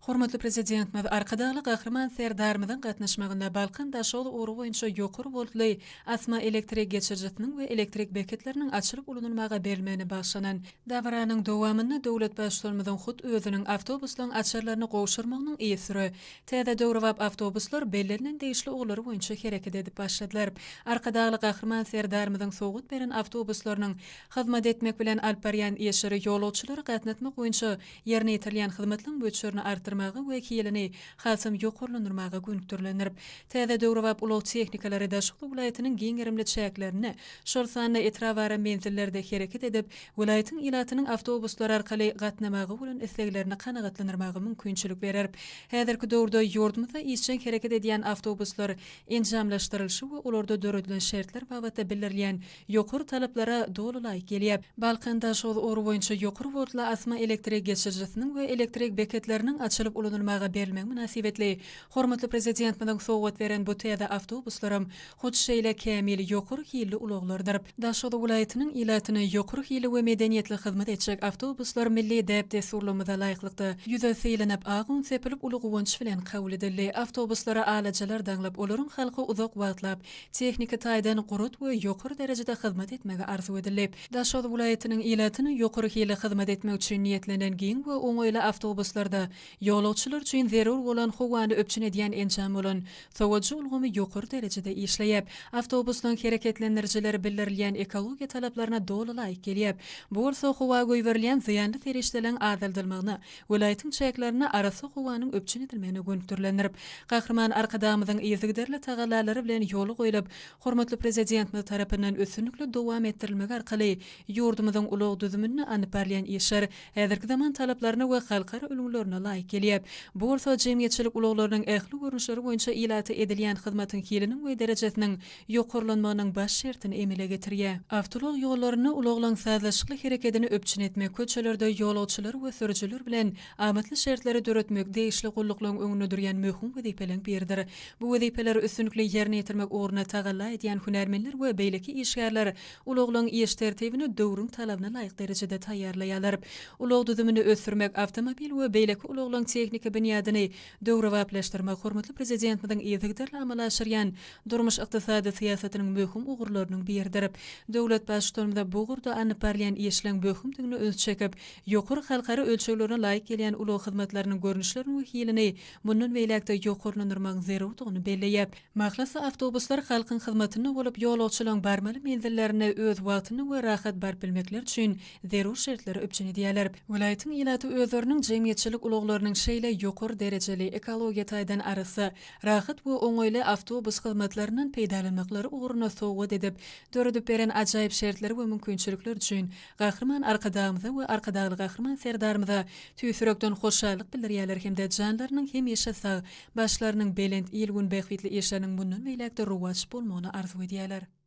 Hormatly prezidentimiz arkadaly gahryman serdarmydan gatnaşmagynda Balkan daşoly urugy boýunça ýokary voltly asma elektrik geçirjitiniň we elektrik beketleriniň açylyp ulanylmaga berilmegine başlanan dawranyň dowamyny dowlat başçylygymyň hut özüniň awtobuslaryň açarlaryny gowşurmagynyň eýsiri täze döwrewap awtobuslar bellenen değişli oglary boýunça hereket edip başladylar. Arkadaly gahryman serdarmyň soňgut beren awtobuslarynyň hyzmat etmek bilen alp barýan eşeri ýolagçylary gatnatmak boýunça ýerine ýetirilýän hyzmatyň böçürini artırmagy we kilini hasam ýokurlandyrmagy günükdirlenir. Täze döwrewap ulug teknikalary daşykly welaýatynyň giňerimli çäklerini şol sany etrafara menzillerde hereket edip, welaýatyň ilatynyň awtobuslary arkaly gatnamagy bolan isleglerini kanagatlandyrmagy mümkinçilik berer. Häzirki döwürde ýurdumyzda işçen hereket edýän awtobuslar enjamlaşdyrylşy we ularda döredilen şertler babatda bildirilýän ýokary talaplara dolu laýyk gelýär. Balkan daşoly urugy boýunça ýokary voltly asma elektrik geçirjisiniň we elektrik beketleriniň açylyp ulanylmaga berilmek münasibetli. Hormatly prezidentimiň sowgat beren bu täze awtobuslarym hut şeýle kämil ýokary hilli ulaglardyr. Daşoly welaýatynyň ilatyny ýokary hilli we medeniýetli hyzmat etjek awtobuslar milli däp desurlymyza laýyklykda ýüze seýlenip agun sepilip uly gowunç bilen kabul edildi. Awtobuslara alajalar daňlap olaryň halky uzak wagtlap tehnika taýdan gurut we ýokary derejede hyzmat etmegi arzu edilip, daşoly welaýatynyň ilatyny ýokary hilli hyzmat etmek üçin niýetlenen giň we oňaýly awtobuslarda ýolagçylar üçin zerur bolan howany öpçün edýän enjam bolan sowatjy ulgamy ýokary derejede işleýär. Awtobuslaryň hereketlendirjileri bildirilýän ekologiýa talaplaryna dolu laýyk gelýär. Bu bolsa howa goýberilýän ziýanly terişdelen azaldylmagyny, welaýatyň çäklerini arasy howanyň öpçün edilmegine günükdirlenir. Gahryman arkadamyzyň ýyzygderli tagalary bilen ýoly goýulyp, hormatly prezidentimiz tarapyndan ösünlikli dowam etdirilmegi arkaly ýurdumyzyň ulug düzümini anyp berýän işler häzirki zaman talaplaryna we halkara ulgularyna laýyk gelýär. Bu bolsa jemgyýetçilik uluglarynyň ähli görnüşleri boýunça ilaty edilýän hyzmatyň hiliniň we derejesiniň ýokurlanmagynyň baş şertini emele getirýär. Awtolog ýollaryny uluglaryň sazlaşykly hereketini öpçün etmek, köçelerde ýolagçylar we sürüjiler bilen amatly şertleri döretmek değişli gullyklaryň öňüne durýan möhüm wezipeleň biridir. Bu wezipeler üstünlikli ýerine ýetirmek ugruna tagalla edýän hünärmenler we beýleki işgärler uluglaryň iş tertibini döwrüň talabyna laýyk derejede taýýarlaýarlar. Ulug düzümini ösürmek, awtomobil we beýleki uluglaryň teknika bünýadyny döwrewaplaşdyrmak hormatly prezidentimiň ýyzygderli amala aşyrýan durmuş ykdysady siýasatynyň möhüm ugurlarynyň biridir. Döwlet başçylygynda bu gurda anyp berýän işleň möhümdigini öz çekip, ýokary halkara ölçeklerine laýyk gelýän ulug hyzmatlarynyň görnüşlerini we hilini mundan beýlekde ýokurlandyrmak zerurdygyny belleýär. Mahlasa awtobuslar halkyň hyzmatyny bolup ýolagçylaryň barmaly menzillerini öz wagtyny we rahat barp bilmekler üçin zerur şertleri öpçün edýärler. Welaýatyň ilaty özleriniň jemgyýetçilik uluglarynyň şeýle ýokary derejeli ekologiýa taýdan arasy rahat we oňaýly awtobus hyzmatlarynyň peýdalanmaklary ugruna sowgat edip, döredip beren ajaýyp şertleri we mümkinçilikler üçin gahryman arkadamyza we arkadaly gahryman serdarmyza tüýsürekden hoşallyk bildirýärler hemde janlarynyň hem ýaşasa başlarynyň belend ýylgün behwitli işleriniň mundan beýlekde ruwaç bolmagyny arzu edýärler.